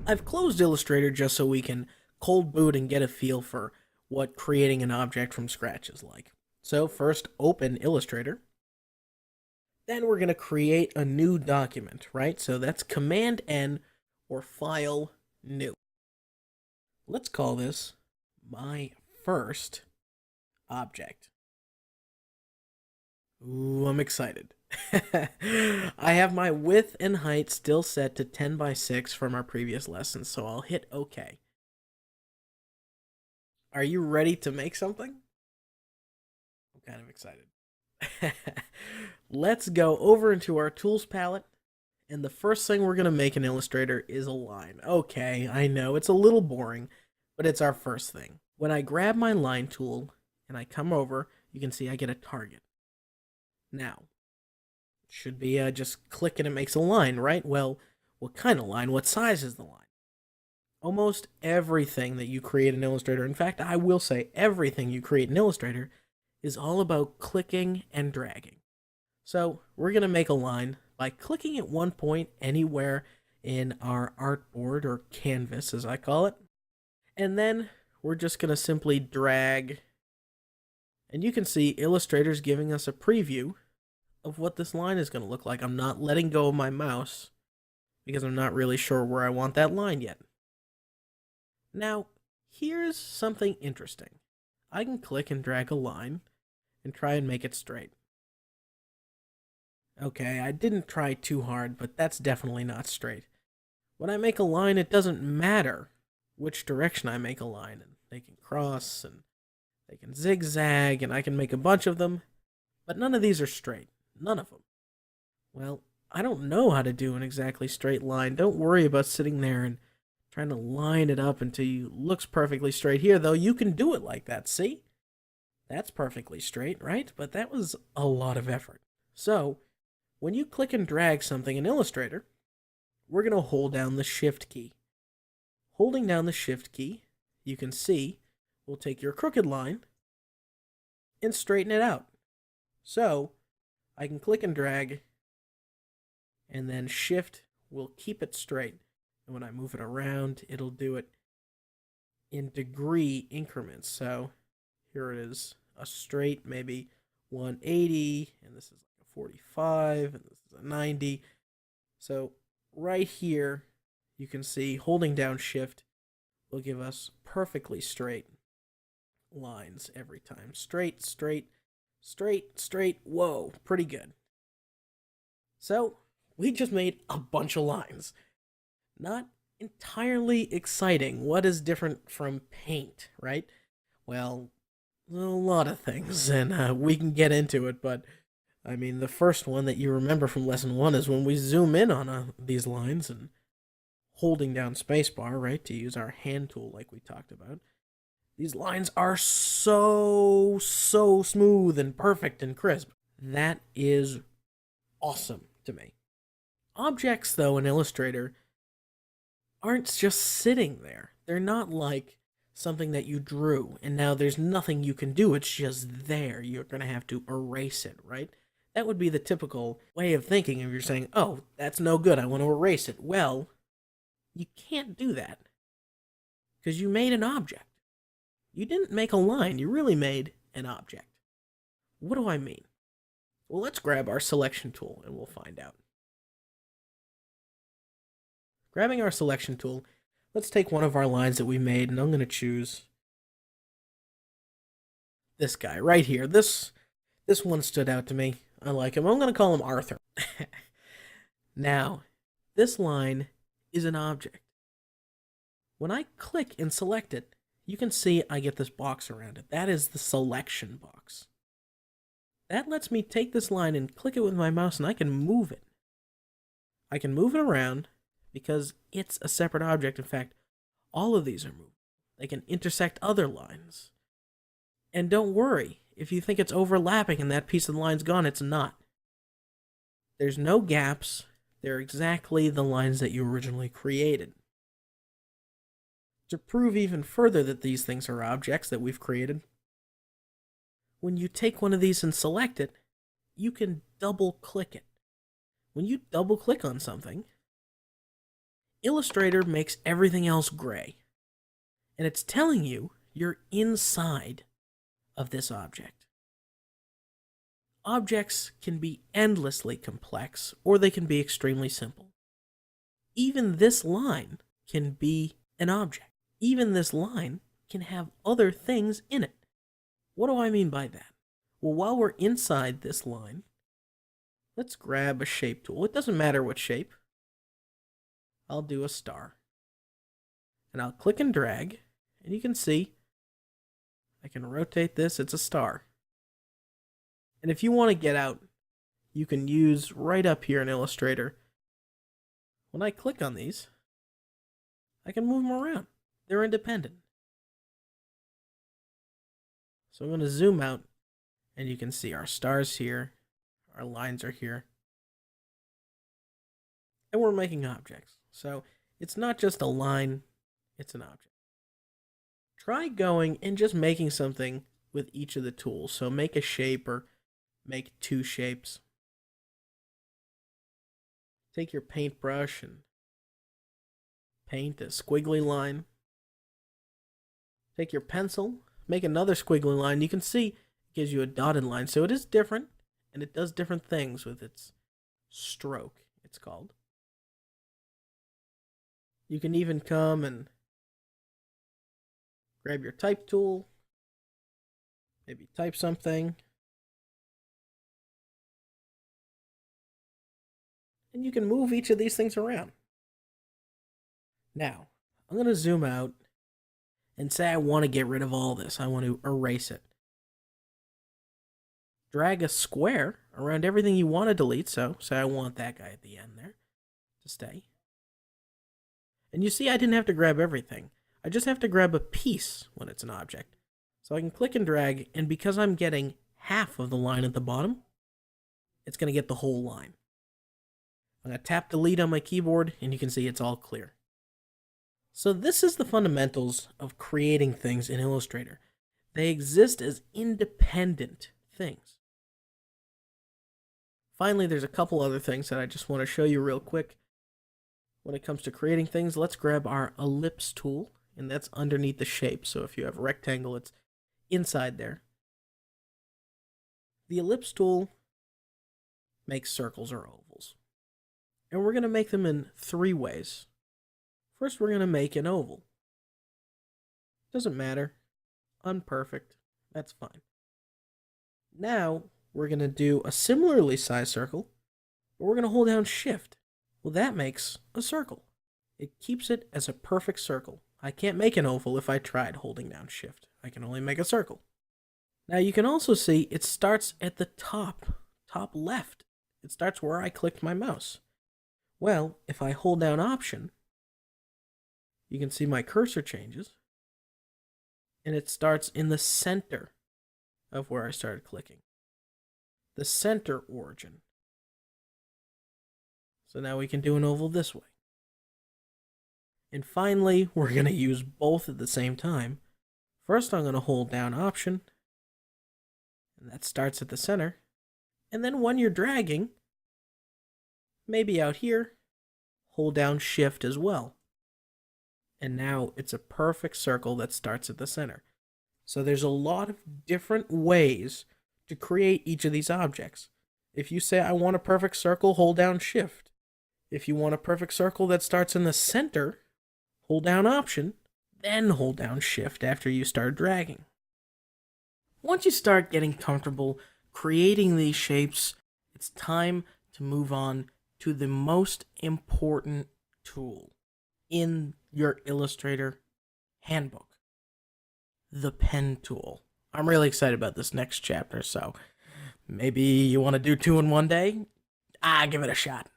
I've closed Illustrator just so we can cold boot and get a feel for what creating an object from scratch is like. So first open Illustrator, then we're going to create a new document, right? So that's Command N or File New. Let's call this my first object. Ooh, I'm excited. I have my width and height still set to 10 by 6 from our previous lesson, so I'll hit OK. Are you ready to make something? I'm kind of excited. Let's go over into our tools palette, and the first thing we're going to make in Illustrator is a line. Okay, I know, it's a little boring, but it's our first thing. When I grab my line tool and I come over, you can see I get a target. Now, it should be just click and it makes a line, right? Well, what kind of line? What size is the line? Almost everything that you create in Illustrator, in fact, I will say everything you create in Illustrator, is all about clicking and dragging. So we're going to make a line by clicking at one point anywhere in our artboard or canvas, as I call it. And then we're just going to simply drag. And you can see Illustrator's giving us a preview of what this line is going to look like. I'm not letting go of my mouse because I'm not really sure where I want that line yet. Now, here's something interesting. I can click and drag a line and try and make it straight. Okay, I didn't try too hard, but that's definitely not straight. When I make a line, it doesn't matter which direction I make a line. And they can cross, and they can zigzag, and I can make a bunch of them, but none of these are straight. None of them. Well, I don't know how to do an exactly straight line. Don't worry about sitting there and trying to line it up until it looks perfectly straight. Here, though, you can do it like that, see? That's perfectly straight, right? But that was a lot of effort. So, when you click and drag something in Illustrator, we're going to hold down the Shift key. Holding down the Shift key, you can see, we'll take your crooked line and straighten it out. So, I can click and drag, and then Shift will keep it straight. And when I move it around, it'll do it in degree increments. So, here it is, a straight, maybe 180, and this is like a 45, and this is a 90. So right here, you can see holding down Shift will give us perfectly straight lines every time. Straight, straight, straight, straight. Whoa, pretty good. So we just made a bunch of lines. Not entirely exciting. What is different from paint, right? Well, a lot of things, and we can get into it, but I mean, the first one that you remember from lesson 1 is when we zoom in on these lines and holding down spacebar, right, to use our hand tool like we talked about. These lines are so smooth and perfect and crisp. That is awesome to me. Objects, though, in Illustrator aren't just sitting there. They're not like something that you drew, and now there's nothing you can do. It's just there. You're going to have to erase it, right? That would be the typical way of thinking if you're saying, oh, that's no good, I want to erase it. Well, you can't do that because you made an object. You didn't make a line, you really made an object. What do I mean? Well, let's grab our selection tool and we'll find out. Grabbing our selection tool, let's take one of our lines that we made, and I'm going to choose this guy right here. This one stood out to me. I like him. I'm going to call him Arthur. Now, this line is an object. When I click and select it, you can see I get this box around it. That is the selection box. That lets me take this line and click it with my mouse, and I can move it. I can move it around because it's a separate object. In fact, all of these are moved. They can intersect other lines. And don't worry, if you think it's overlapping and that piece of the line's gone, it's not. There's no gaps. They're exactly the lines that you originally created. To prove even further that these things are objects that we've created, when you take one of these and select it, you can double click it. When you double click on something, Illustrator makes everything else gray. And it's telling you you're inside of this object. Objects can be endlessly complex, or they can be extremely simple. Even this line can be an object. Even this line can have other things in it. What do I mean by that? Well, while we're inside this line, let's grab a shape tool. It doesn't matter what shape. I'll do a star. And I'll click and drag, and you can see I can rotate this. It's a star. And if you want to get out, you can use right up here in Illustrator. When I click on these, I can move them around. They're independent. So I'm going to zoom out, and you can see our stars here, our lines are here, and we're making objects. So it's not just a line, it's an object. Try going and just making something with each of the tools. So make a shape or make two shapes. Take your paintbrush and paint a squiggly line. Take your pencil, make another squiggly line. You can see it gives you a dotted line. So it is different, and it does different things with its stroke, it's called. You can even come and grab your type tool, maybe type something, and you can move each of these things around. Now, I'm going to zoom out and say I want to get rid of all this. I want to erase it. Drag a square around everything you want to delete. So say I want that guy at the end there to stay. And you see I didn't have to grab everything. I just have to grab a piece when it's an object. So I can click and drag, and because I'm getting half of the line at the bottom, it's going to get the whole line. I'm going to tap delete on my keyboard, and you can see it's all clear. So this is the fundamentals of creating things in Illustrator. They exist as independent things. Finally, there's a couple other things that I just want to show you real quick. When it comes to creating things, let's grab our ellipse tool, and that's underneath the shape. So if you have a rectangle, it's inside there. The ellipse tool makes circles or ovals. And we're going to make them in three ways. First, we're going to make an oval. Doesn't matter. Unperfect. That's fine. Now, we're going to do a similarly sized circle, but we're going to hold down Shift. Well, that makes a circle. It keeps it as a perfect circle. I can't make an oval if I tried holding down Shift. I can only make a circle. Now, you can also see it starts at the top left. It starts where I clicked my mouse. Well, if I hold down Option, you can see my cursor changes, and it starts in the center of where I started clicking. The center origin. So now we can do an oval this way. And finally, we're going to use both at the same time. First, I'm going to hold down Option, and that starts at the center. And then when you're dragging, maybe out here, hold down Shift as well. And now it's a perfect circle that starts at the center. So there's a lot of different ways to create each of these objects. If you say, I want a perfect circle, hold down Shift. If you want a perfect circle that starts in the center, hold down Option, then hold down Shift after you start dragging. Once you start getting comfortable creating these shapes, it's time to move on to the most important tool in your Illustrator handbook, the pen tool. I'm really excited about this next chapter, so maybe you want to do 2 in one day? Give it a shot.